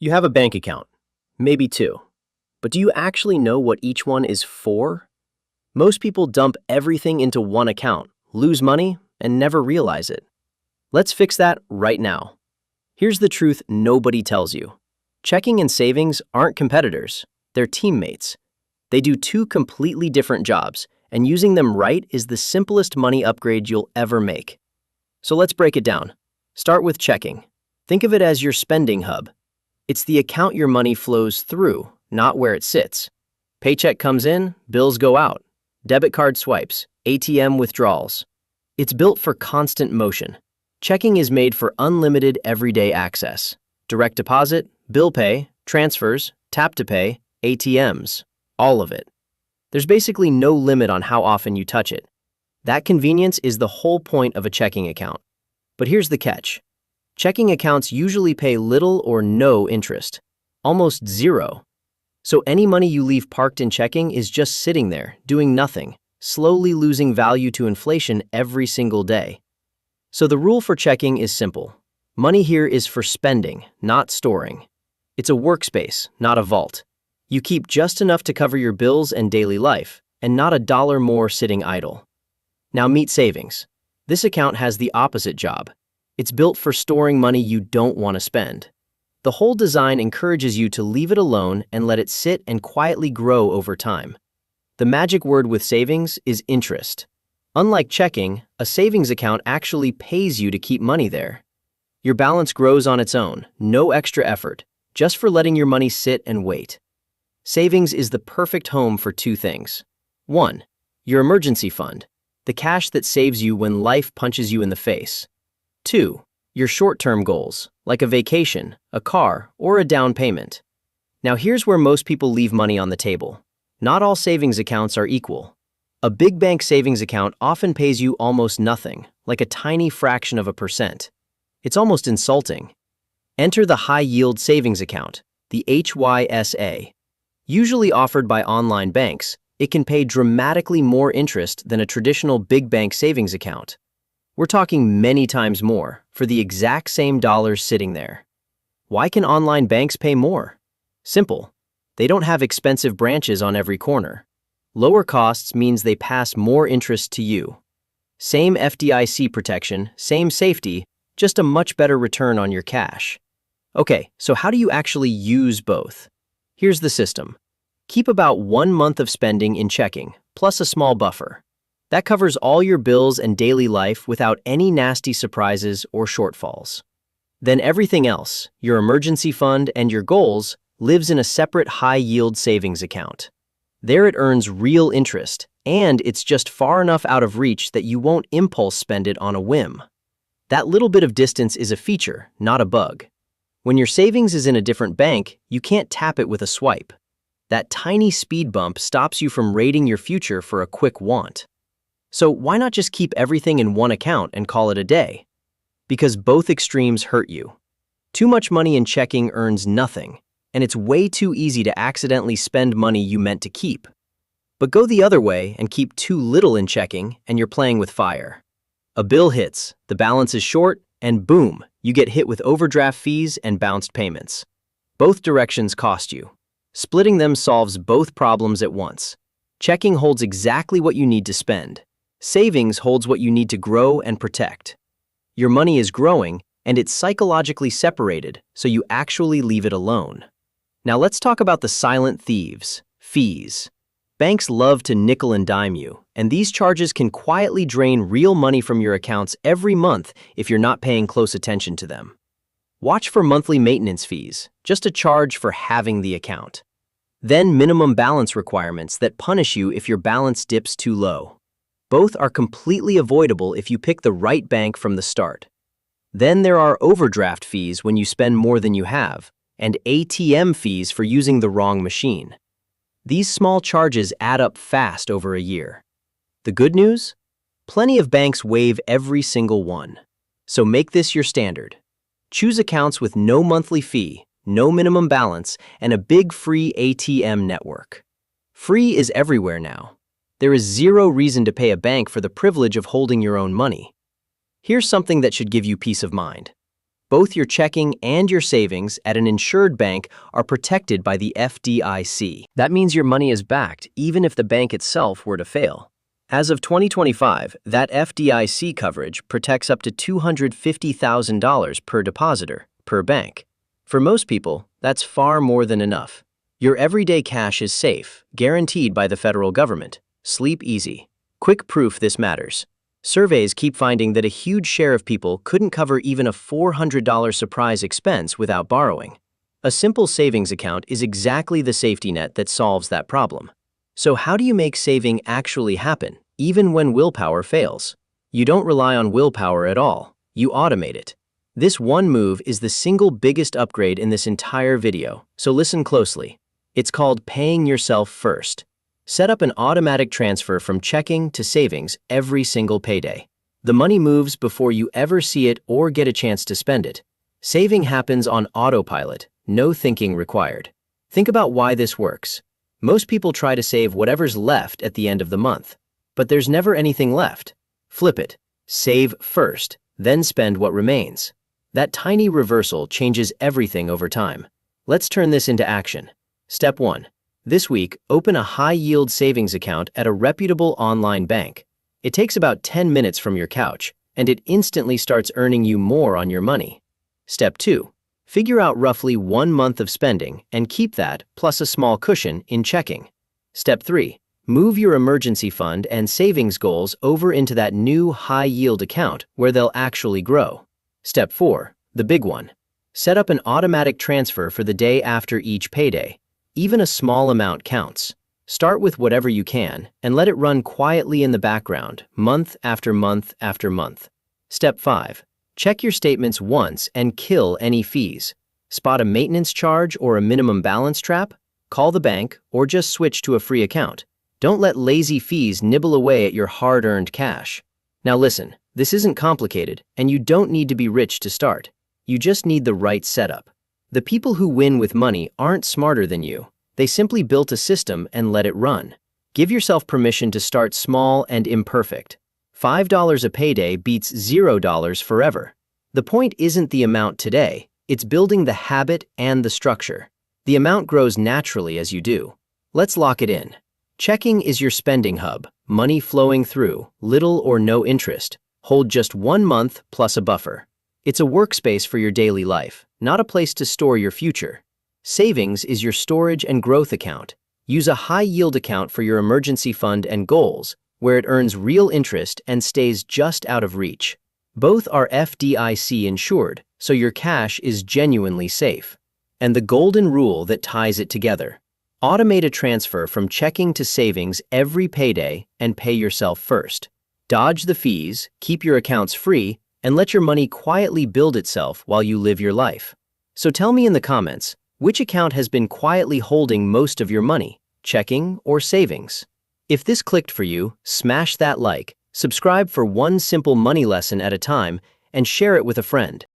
You have a bank account, maybe two, but do you actually know what each one is for? Most people dump everything into one account, lose money, and never realize it. Let's fix that right now. Here's the truth nobody tells you. Checking and savings aren't competitors, they're teammates. They do two completely different jobs, and using them right is the simplest money upgrade you'll ever make. So let's break it down. Start with checking. Think of it as your spending hub. It's the account your money flows through, not where it sits. Paycheck comes in, bills go out. Debit card swipes, ATM withdrawals. It's built for constant motion. Checking is made for unlimited everyday access. Direct deposit, bill pay, transfers, tap to pay, ATMs, all of it. There's basically no limit on how often you touch it. That convenience is the whole point of a checking account. But here's the catch. Checking accounts usually pay little or no interest, almost zero. So any money you leave parked in checking is just sitting there, doing nothing, slowly losing value to inflation every single day. So the rule for checking is simple. Money here is for spending, not storing. It's a workspace, not a vault. You keep just enough to cover your bills and daily life, and not a dollar more sitting idle. Now meet savings. This account has the opposite job. It's built for storing money you don't want to spend. The whole design encourages you to leave it alone and let it sit and quietly grow over time. The magic word with savings is interest. Unlike checking, a savings account actually pays you to keep money there. Your balance grows on its own, no extra effort, just for letting your money sit and wait. Savings is the perfect home for two things. 1. Your emergency fund, the cash that saves you when life punches you in the face. 2. Your short-term goals, like a vacation, a car, or a down payment. Now here's where most people leave money on the table. Not all savings accounts are equal. A big bank savings account often pays you almost nothing, like a tiny fraction of a percent. It's almost insulting. Enter the high-yield savings account, the HYSA. Usually offered by online banks, it can pay dramatically more interest than a traditional big bank savings account. We're talking many times more for the exact same dollars sitting there. Why can online banks pay more? Simple. They don't have expensive branches on every corner. Lower costs means they pass more interest to you. Same FDIC protection, same safety, just a much better return on your cash. Okay, so how do you actually use both? Here's the system. Keep about 1 month of spending in checking, plus a small buffer. That covers all your bills and daily life without any nasty surprises or shortfalls. Then everything else, your emergency fund and your goals, lives in a separate high-yield savings account. There it earns real interest, and it's just far enough out of reach that you won't impulse spend it on a whim. That little bit of distance is a feature, not a bug. When your savings is in a different bank, you can't tap it with a swipe. That tiny speed bump stops you from raiding your future for a quick want. So why not just keep everything in one account and call it a day? Because both extremes hurt you. Too much money in checking earns nothing, and it's way too easy to accidentally spend money you meant to keep. But go the other way and keep too little in checking, and you're playing with fire. A bill hits, the balance is short, and boom, you get hit with overdraft fees and bounced payments. Both directions cost you. Splitting them solves both problems at once. Checking holds exactly what you need to spend. Savings holds what you need to grow and protect. Your money is growing, and it's psychologically separated, so you actually leave it alone. Now let's talk about the silent thieves, fees. Banks love to nickel and dime you, and these charges can quietly drain real money from your accounts every month if you're not paying close attention to them. Watch for monthly maintenance fees, just a charge for having the account. Then minimum balance requirements that punish you if your balance dips too low. Both are completely avoidable if you pick the right bank from the start. Then there are overdraft fees when you spend more than you have, and ATM fees for using the wrong machine. These small charges add up fast over a year. The good news? Plenty of banks waive every single one. So make this your standard. Choose accounts with no monthly fee, no minimum balance, and a big free ATM network. Free is everywhere now. There is zero reason to pay a bank for the privilege of holding your own money. Here's something that should give you peace of mind. Both your checking and your savings at an insured bank are protected by the FDIC. That means your money is backed even if the bank itself were to fail. As of 2025, that FDIC coverage protects up to $250,000 per depositor, per bank. For most people, that's far more than enough. Your everyday cash is safe, guaranteed by the federal government. Sleep easy. Quick proof this matters. Surveys keep finding that a huge share of people couldn't cover even a $400 surprise expense without borrowing. A simple savings account is exactly the safety net that solves that problem. So how do you make saving actually happen, even when willpower fails? You don't rely on willpower at all. You automate it. This one move is the single biggest upgrade in this entire video, so listen closely. It's called paying yourself first. Set up an automatic transfer from checking to savings every single payday. The money moves before you ever see it or get a chance to spend it. Saving happens on autopilot, no thinking required. Think about why this works. Most people try to save whatever's left at the end of the month, but there's never anything left. Flip it. Save first, then spend what remains. That tiny reversal changes everything over time. Let's turn this into action. Step 1. This week, open a high-yield savings account at a reputable online bank. It takes about 10 minutes from your couch, and it instantly starts earning you more on your money. Step 2. Figure out roughly 1 month of spending and keep that, plus a small cushion, in checking. Step 3. Move your emergency fund and savings goals over into that new high-yield account where they'll actually grow. Step 4. The big one. Set up an automatic transfer for the day after each payday. Even a small amount counts. Start with whatever you can and let it run quietly in the background, month after month after month. Step 5. Check your statements once and kill any fees. Spot a maintenance charge or a minimum balance trap? Call the bank or just switch to a free account. Don't let lazy fees nibble away at your hard-earned cash. Now listen, this isn't complicated, and you don't need to be rich to start. You just need the right setup. The people who win with money aren't smarter than you. They simply built a system and let it run. Give yourself permission to start small and imperfect. $5 a payday beats $0 forever. The point isn't the amount today, it's building the habit and the structure. The amount grows naturally as you do. Let's lock it in. Checking is your spending hub, money flowing through, little or no interest. Hold just 1 month plus a buffer. It's a workspace for your daily life, not a place to store your future. Savings is your storage and growth account. Use a high-yield account for your emergency fund and goals, where it earns real interest and stays just out of reach. Both are FDIC insured, so your cash is genuinely safe. And the golden rule that ties it together. Automate a transfer from checking to savings every payday and pay yourself first. Dodge the fees, keep your accounts free, and let your money quietly build itself while you live your life. So tell me in the comments, which account has been quietly holding most of your money, checking or savings? If this clicked for you, smash that like, subscribe for one simple money lesson at a time, and share it with a friend.